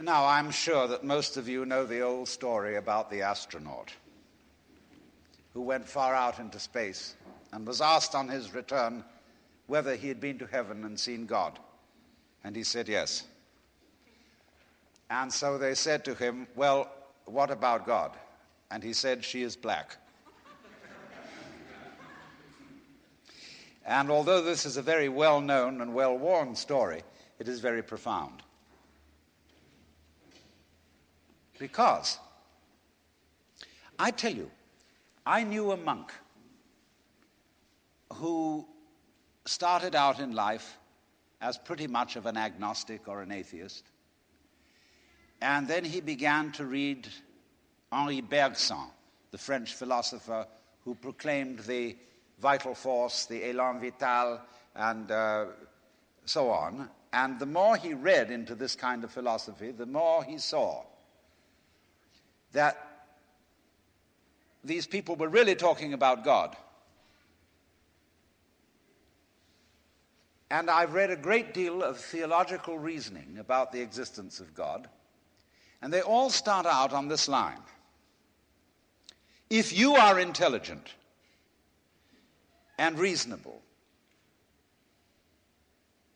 Now, I'm sure that most of you know the old story about the astronaut who went far out into space and was asked on his return whether he had been to heaven and seen God. And he said yes. And so they said to him, well, what about God? And he said, she is black. And although this is a very well-known and well-worn story, it is very profound. Because, I tell you, I knew a monk who started out in life as pretty much of an agnostic or an atheist. And then he began to read Henri Bergson, the French philosopher who proclaimed the vital force, the élan vital, and so on. And the more he read into this kind of philosophy, the more he saw that these people were really talking about God. And I've read a great deal of theological reasoning about the existence of God, and they all start out on this line. If you are intelligent and reasonable,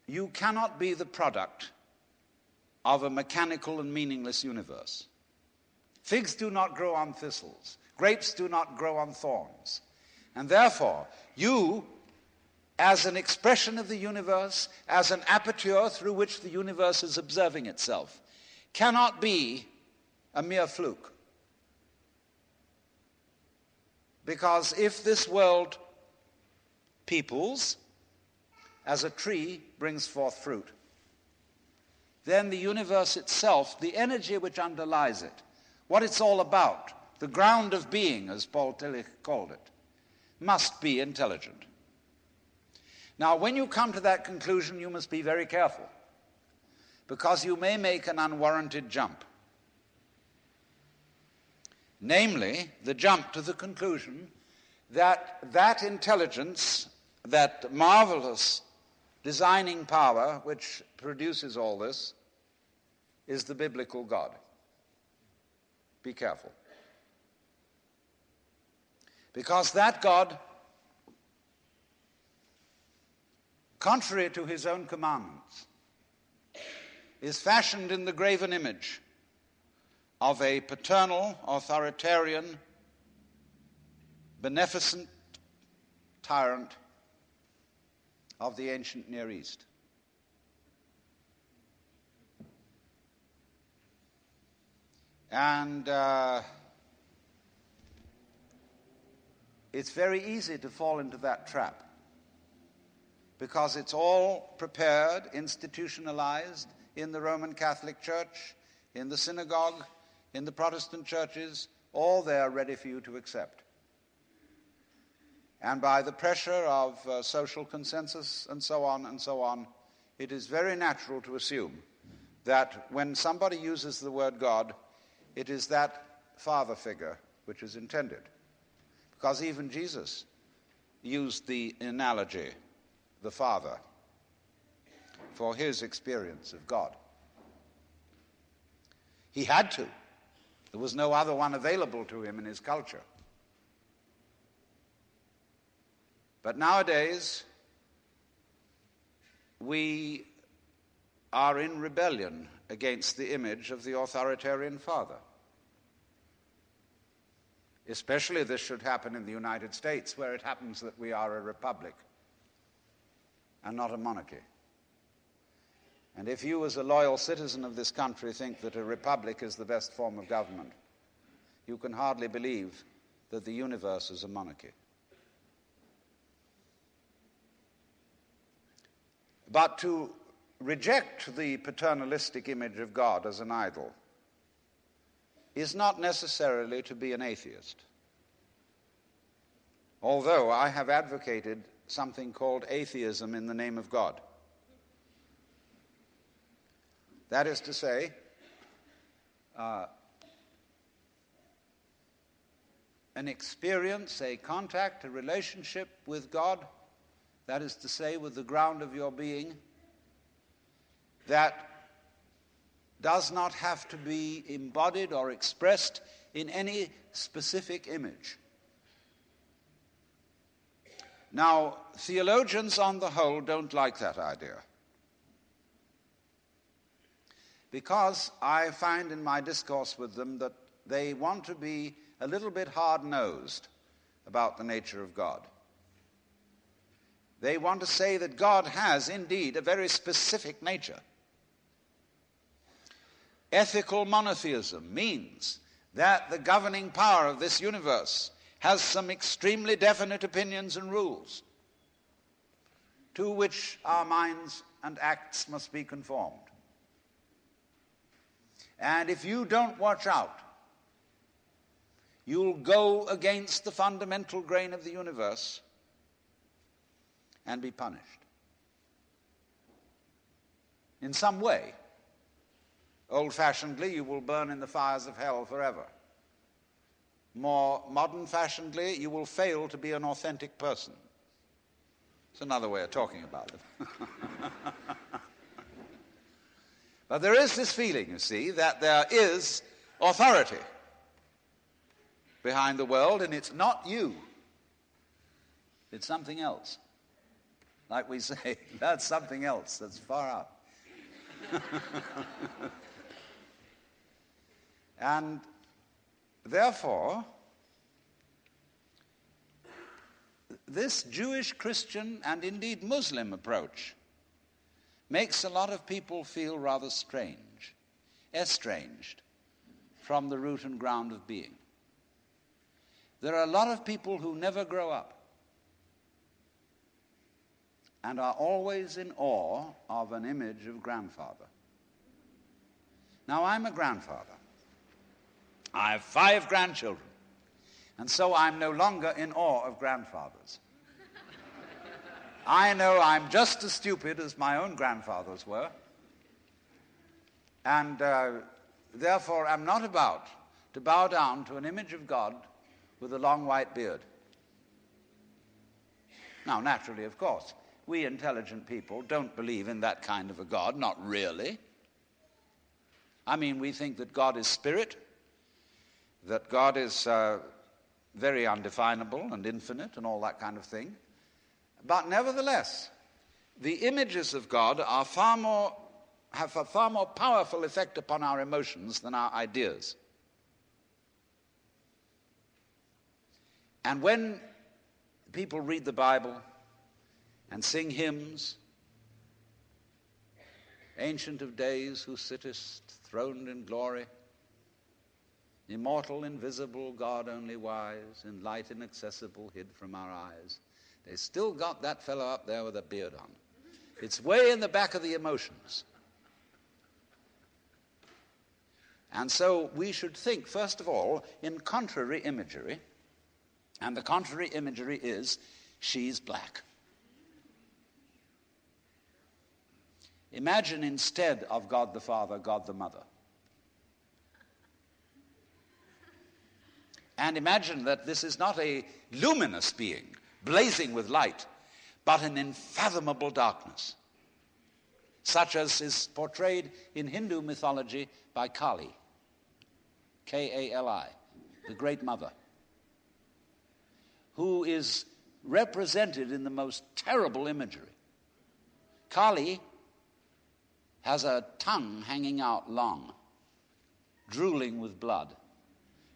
you cannot be the product of a mechanical and meaningless universe. Figs do not grow on thistles. Grapes do not grow on thorns. And therefore, you, as an expression of the universe, as an aperture through which the universe is observing itself, cannot be a mere fluke. Because if this world peoples, as a tree brings forth fruit, then the universe itself, the energy which underlies it, what it's all about, the ground of being, as Paul Tillich called it, must be intelligent. Now, when you come to that conclusion, you must be very careful, because you may make an unwarranted jump. Namely, the jump to the conclusion that that intelligence, that marvelous designing power which produces all this, is the biblical God. Be careful. Because that God, contrary to his own commandments, is fashioned in the graven image of a paternal, authoritarian, beneficent tyrant of the ancient Near East. And it's very easy to fall into that trap, because it's all prepared, institutionalized in the Roman Catholic Church, in the synagogue, in the Protestant churches, all there ready for you to accept. And by the pressure of social consensus and so on, it is very natural to assume that when somebody uses the word God, it is that father figure which is intended. Because even Jesus used the analogy, the Father, for his experience of God. He had to. There was no other one available to him in his culture. But nowadays, we are in rebellion against the image of the authoritarian father. Especially this should happen in the United States, where it happens that we are a republic and not a monarchy. And if you, as a loyal citizen of this country, think that a republic is the best form of government, you can hardly believe that the universe is a monarchy. But to reject the paternalistic image of God as an idol is not necessarily to be an atheist. Although I have advocated something called atheism in the name of God. That is to say, an experience, a contact, a relationship with God, that is to say, with the ground of your being, that does not have to be embodied or expressed in any specific image. Now, theologians on the whole don't like that idea, because I find in my discourse with them that they want to be a little bit hard-nosed about the nature of God. They want to say that God has indeed a very specific nature. Ethical monotheism means that the governing power of this universe has some extremely definite opinions and rules to which our minds and acts must be conformed. And if you don't watch out, you'll go against the fundamental grain of the universe and be punished in some way. Old-fashionedly, you will burn in the fires of hell forever. More modern-fashionedly, you will fail to be an authentic person. It's another way of talking about it. But there is this feeling, you see, that there is authority behind the world, and it's not you. It's something else. Like we say, that's something else that's far out. And therefore, this Jewish, Christian, and indeed Muslim approach makes a lot of people feel rather strange, estranged from the root and ground of being. There are a lot of people who never grow up and are always in awe of an image of grandfather. Now, I'm a grandfather. I have 5 grandchildren, and so I'm no longer in awe of grandfathers. I know I'm just as stupid as my own grandfathers were, and therefore I'm not about to bow down to an image of God with a long white beard. Now, naturally, of course, we intelligent people don't believe in that kind of a God, not really. I mean, we think that God is spirit, that God is very undefinable and infinite and all that kind of thing. But nevertheless, the images of God are have a far more powerful effect upon our emotions than our ideas. And when people read the Bible and sing hymns, Ancient of Days, who sittest throned in glory, immortal, invisible, God only wise, in light inaccessible, hid from our eyes. They still got that fellow up there with a beard on. It's way in the back of the emotions. And so we should think, first of all, in contrary imagery. And the contrary imagery is, she's black. Imagine instead of God the Father, God the Mother. And imagine that this is not a luminous being, blazing with light, but an unfathomable darkness, such as is portrayed in Hindu mythology by Kali, K-A-L-I, the Great Mother, who is represented in the most terrible imagery. Kali has a tongue hanging out long, drooling with blood.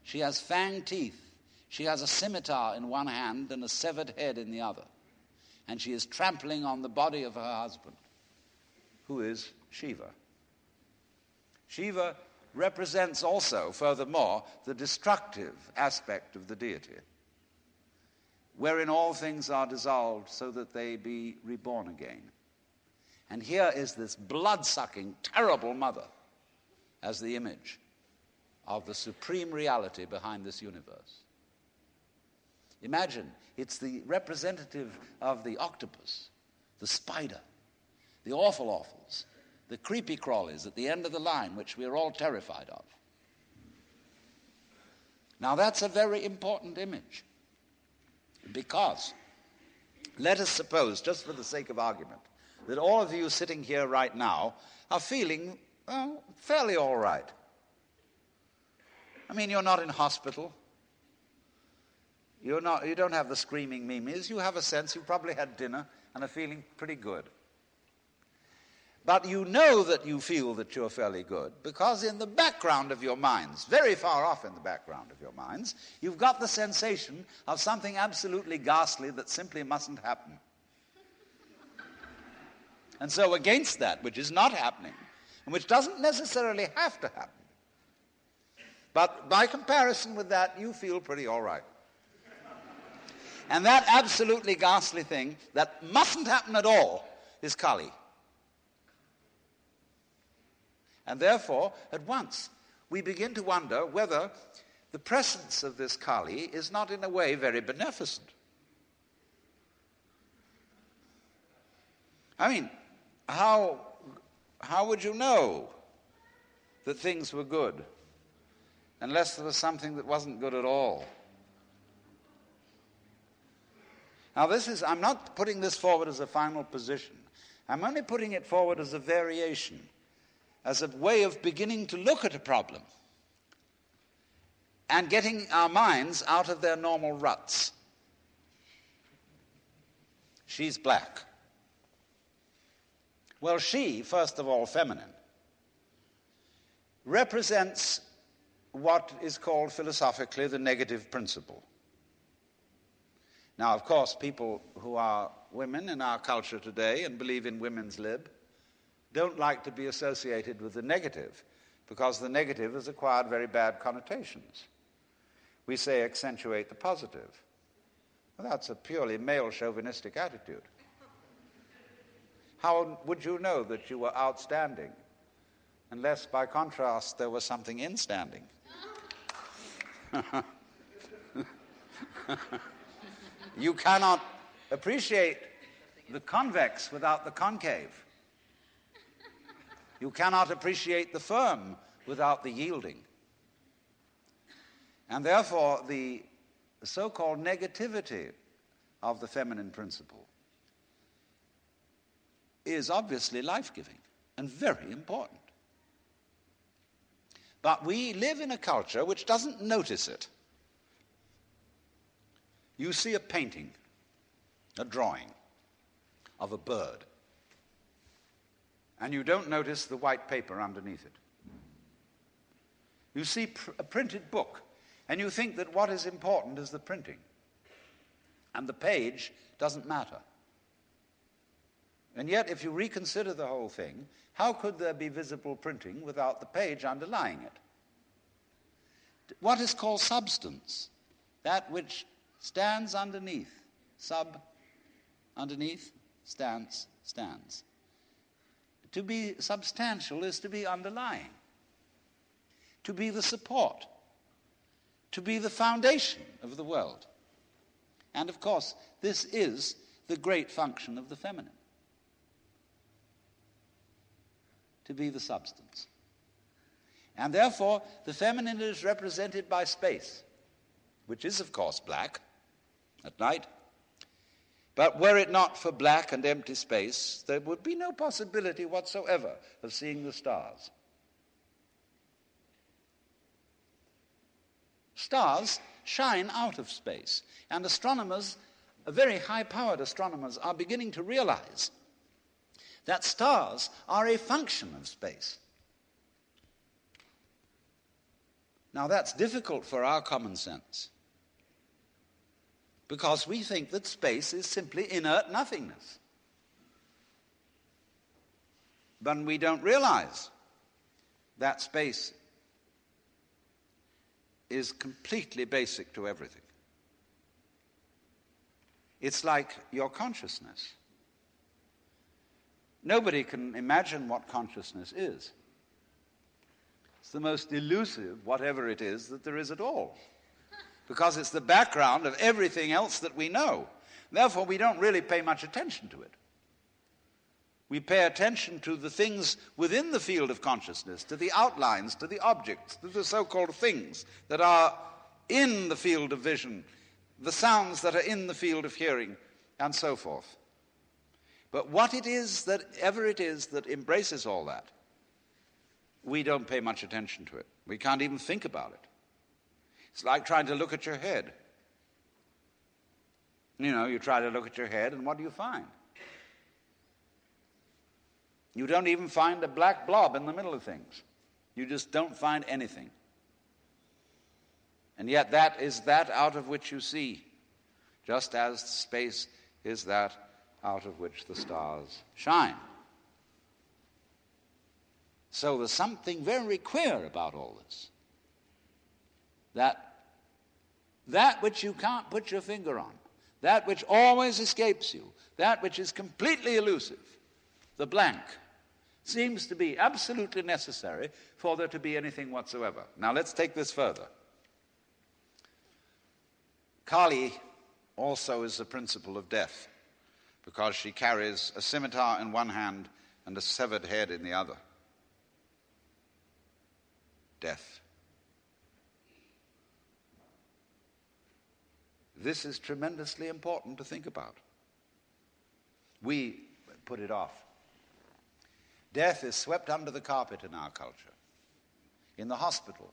She has fanged teeth. She has a scimitar in one hand and a severed head in the other. And she is trampling on the body of her husband, who is Shiva. Shiva represents also, furthermore, the destructive aspect of the deity, wherein all things are dissolved so that they be reborn again. And here is this blood-sucking, terrible mother as the image of the supreme reality behind this universe. Imagine, it's the representative of the octopus, the spider, the awful awfuls, the creepy crawlies at the end of the line, which we are all terrified of. Now that's a very important image, because let us suppose, just for the sake of argument, that all of you sitting here right now are feeling well, fairly all right. I mean, you're not in hospital. You don't have the screaming mimes. You have a sense you probably had dinner and are feeling pretty good. But you know that you feel that you're fairly good because in the background of your minds, very far off in the background of your minds, you've got the sensation of something absolutely ghastly that simply mustn't happen. And so against that, which is not happening, and which doesn't necessarily have to happen, but by comparison with that, you feel pretty all right. And that absolutely ghastly thing that mustn't happen at all is Kali. And therefore, at once, we begin to wonder whether the presence of this Kali is not in a way very beneficent. I mean, how would you know that things were good unless there was something that wasn't good at all? Now I'm not putting this forward as a final position. I'm only putting it forward as a variation, as a way of beginning to look at a problem and getting our minds out of their normal ruts. She's black. Well, she, first of all feminine, represents what is called philosophically the negative principle. Now, of course, people who are women in our culture today and believe in women's lib don't like to be associated with the negative because the negative has acquired very bad connotations. We say accentuate the positive. Well, that's a purely male chauvinistic attitude. How would you know that you were outstanding unless, by contrast, there was something instanding? You cannot appreciate the convex without the concave. You cannot appreciate the firm without the yielding. And therefore, the so-called negativity of the feminine principle is obviously life-giving and very important. But we live in a culture which doesn't notice it. You see a painting, a drawing of a bird, and you don't notice the white paper underneath it. You see a printed book, and you think that what is important is the printing, and the page doesn't matter. And yet, if you reconsider the whole thing, how could there be visible printing without the page underlying it? What is called substance, that which stands underneath, underneath, stands. To be substantial is to be underlying, to be the support, to be the foundation of the world. And of course, this is the great function of the feminine, to be the substance. And therefore, the feminine is represented by space, which is, of course, black at night. But were it not for black and empty space, there would be no possibility whatsoever of seeing the stars. Stars shine out of space, and astronomers, very high-powered astronomers, are beginning to realize that stars are a function of space. Now, that's difficult for our common sense, because we think that space is simply inert nothingness. But we don't realize that space is completely basic to everything. It's like your consciousness. Nobody can imagine what consciousness is. It's the most elusive, whatever it is, that there is at all, because it's the background of everything else that we know. Therefore, we don't really pay much attention to it. We pay attention to the things within the field of consciousness, to the outlines, to the objects, to the so-called things that are in the field of vision, the sounds that are in the field of hearing, and so forth. But what it is that ever it is that embraces all that we don't pay much attention to it. We can't even think about it. It's like trying to look at your head. You know, you try to look at your head, and what do you find? You don't even find a black blob in the middle of things. You just don't find anything. And yet that is that out of which you see, just as space is that out of which the stars shine. So there's something very queer about all this. That which you can't put your finger on, that which always escapes you, that which is completely elusive, the blank, seems to be absolutely necessary for there to be anything whatsoever. Now let's take this further. Kali also is the principle of death, because she carries a scimitar in one hand and a severed head in the other. Death. This is tremendously important to think about. We put it off. Death is swept under the carpet in our culture. In the hospital,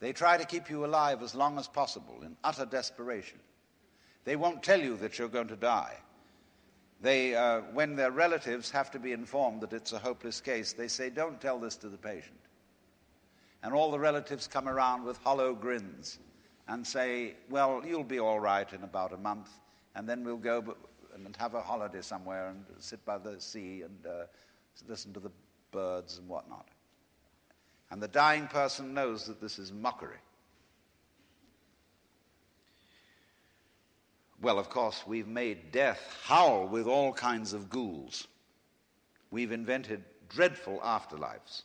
they try to keep you alive as long as possible in utter desperation. They won't tell you that you're going to die. When their relatives have to be informed that it's a hopeless case, they say, don't tell this to the patient. And all the relatives come around with hollow grins and say, well, you'll be all right in about a month, and then we'll go and have a holiday somewhere and sit by the sea and listen to the birds and whatnot. And the dying person knows that this is mockery. Well, of course, we've made death howl with all kinds of ghouls. We've invented dreadful afterlives.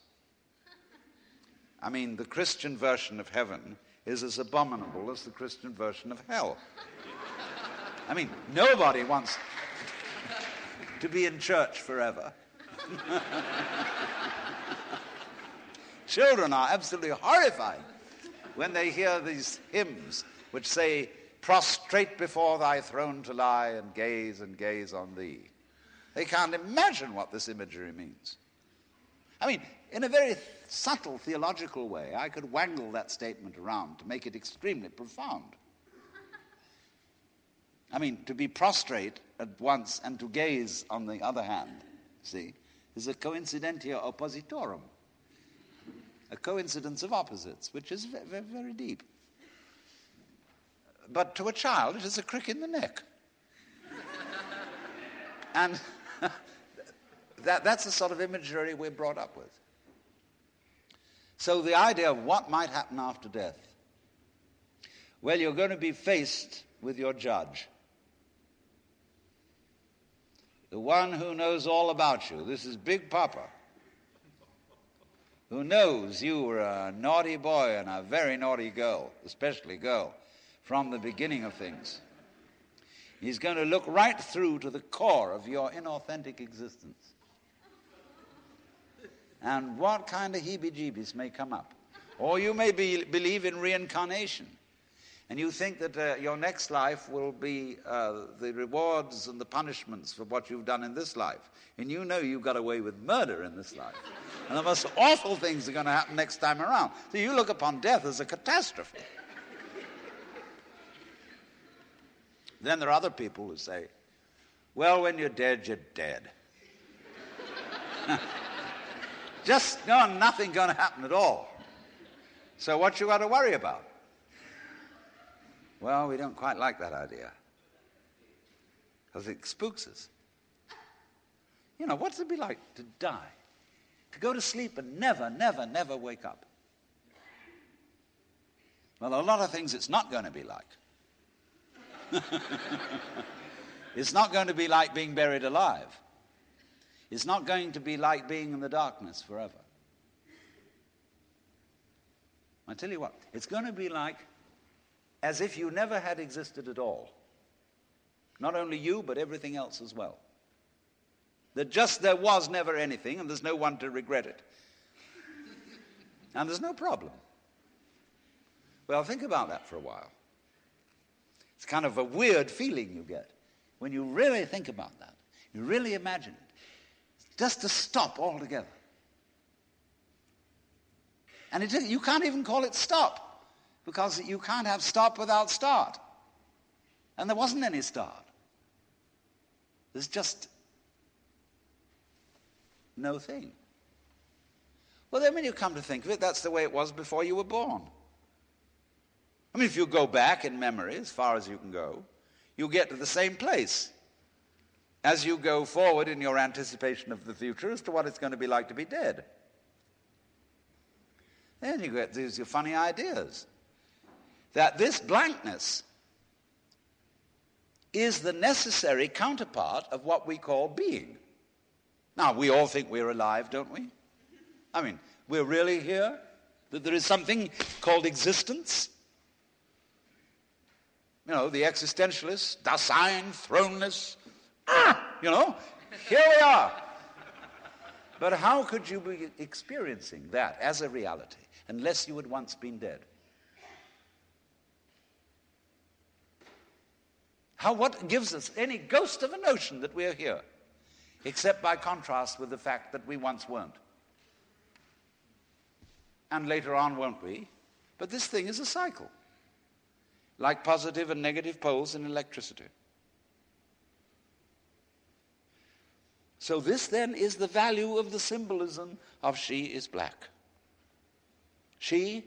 I mean, the Christian version of heaven is as abominable as the Christian version of hell. I mean, nobody wants to be in church forever. Children are absolutely horrified when they hear these hymns which say, prostrate before thy throne to lie and gaze on thee. They can't imagine what this imagery means. I mean, in a very subtle theological way, I could wangle that statement around to make it extremely profound. I mean, to be prostrate at once and to gaze on the other hand, see, is a coincidentia oppositorum, a coincidence of opposites, which is very, very deep. But to a child, it is a crick in the neck. And that's the sort of imagery we're brought up with. So the idea of what might happen after death, well, you're going to be faced with your judge. The one who knows all about you. This is Big Papa, who knows you were a naughty boy and a very naughty girl, especially girl, from the beginning of things. He's going to look right through to the core of your inauthentic existence. And what kind of heebie-jeebies may come up. Or you may believe in reincarnation. And you think that your next life will be the rewards and the punishments for what you've done in this life. And you know you got away with murder in this life. And the most awful things are going to happen next time around. So you look upon death as a catastrophe. Then there are other people who say, well, when you're dead, you're dead. Just nothing going to happen at all. So what you got to worry about? Well, we don't quite like that idea, because it spooks us. You know, what's it be like to die? To go to sleep and never, never, never wake up? Well, there are a lot of things it's not going to be like. It's not going to be like being buried alive. It's not going to be like being in the darkness forever. I tell you what, it's going to be like as if you never had existed at all. Not only you, but everything else as well. There was never anything, and there's no one to regret it. And there's no problem. Well, think about that for a while. It's kind of a weird feeling you get when you really think about that. You really imagine it. Just to stop altogether. And you can't even call it stop, because you can't have stop without start. And there wasn't any start. There's just no thing. Well, then when you come to think of it, that's the way it was before you were born. I mean, if you go back in memory, as far as you can go, you'll get to the same place as you go forward in your anticipation of the future as to what it's going to be like to be dead. Then you get these your funny ideas that this blankness is the necessary counterpart of what we call being. Now, we all think we're alive, don't we? I mean, we're really here? That there is something called existence? You know, the existentialists, Dasein, throneless, you know, here we are. But how could you be experiencing that as a reality unless you had once been dead? What gives us any ghost of a notion that we're here, except by contrast with the fact that we once weren't? And later on won't we? But this thing is a cycle, like positive and negative poles in electricity. So this then is the value of the symbolism of she is black. She,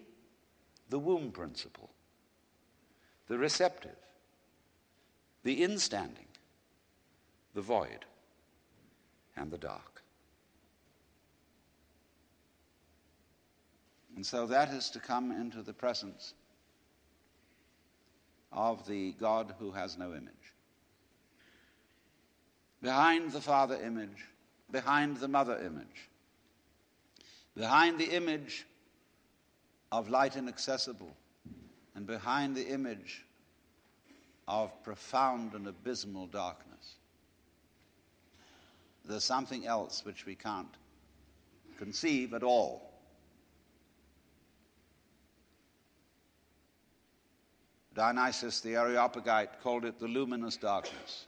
the womb principle, the receptive, the instanding, the void, and the dark. And so that is to come into the presence of the God who has no image. Behind the Father image, behind the Mother image, behind the image of light inaccessible, and behind the image of profound and abysmal darkness, there's something else which we can't conceive at all. Dionysius the Areopagite called it the luminous darkness.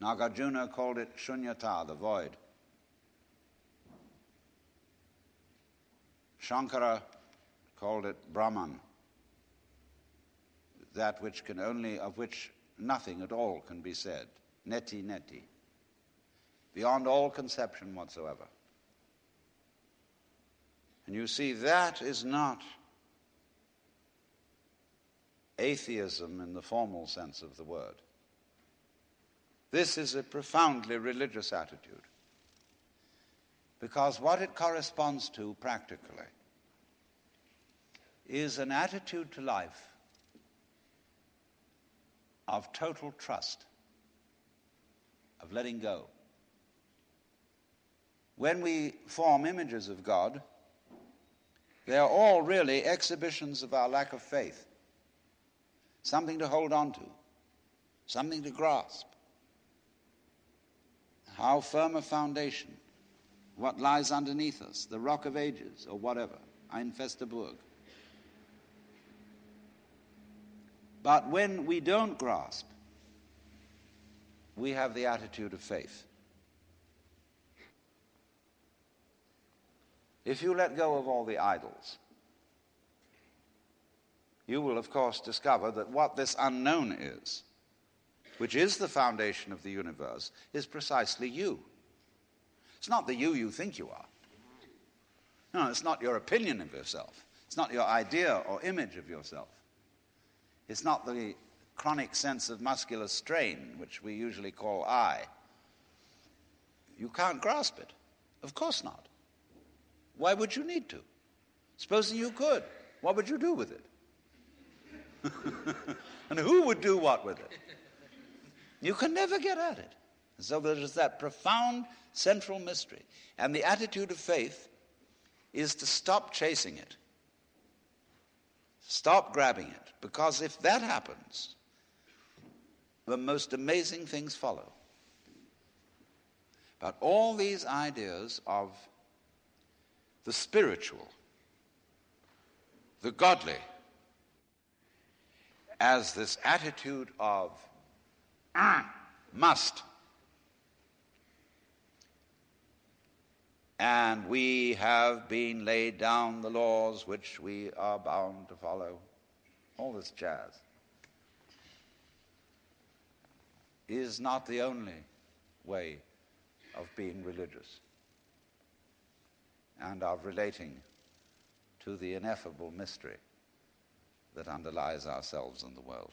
Nagarjuna called it shunyata, the void. Shankara called it Brahman, that which can only, of which nothing at all can be said. Neti neti. Beyond all conception whatsoever. And you see, that is not atheism in the formal sense of the word. This is a profoundly religious attitude, because what it corresponds to practically is an attitude to life of total trust, of letting go. When we form images of God, they are all really exhibitions of our lack of faith. Something to hold on to, something to grasp. How firm a foundation, what lies underneath us, the rock of ages, or whatever, ein feste Burg. But when we don't grasp, we have the attitude of faith. If you let go of all the idols, you will, of course, discover that what this unknown is, which is the foundation of the universe, is precisely you. It's not the you think you are. No, it's not your opinion of yourself. It's not your idea or image of yourself. It's not the chronic sense of muscular strain, which we usually call I. You can't grasp it. Of course not. Why would you need to? Supposing you could, what would you do with it? And who would do what with it? You can never get at it. So there is that profound central mystery. And the attitude of faith is to stop chasing it. Stop grabbing it. Because if that happens, the most amazing things follow. But all these ideas of the spiritual, the godly, as this attitude of must, and we have been laid down the laws which we are bound to follow. All this jazz is not the only way of being religious and of relating to the ineffable mystery that underlies ourselves and the world.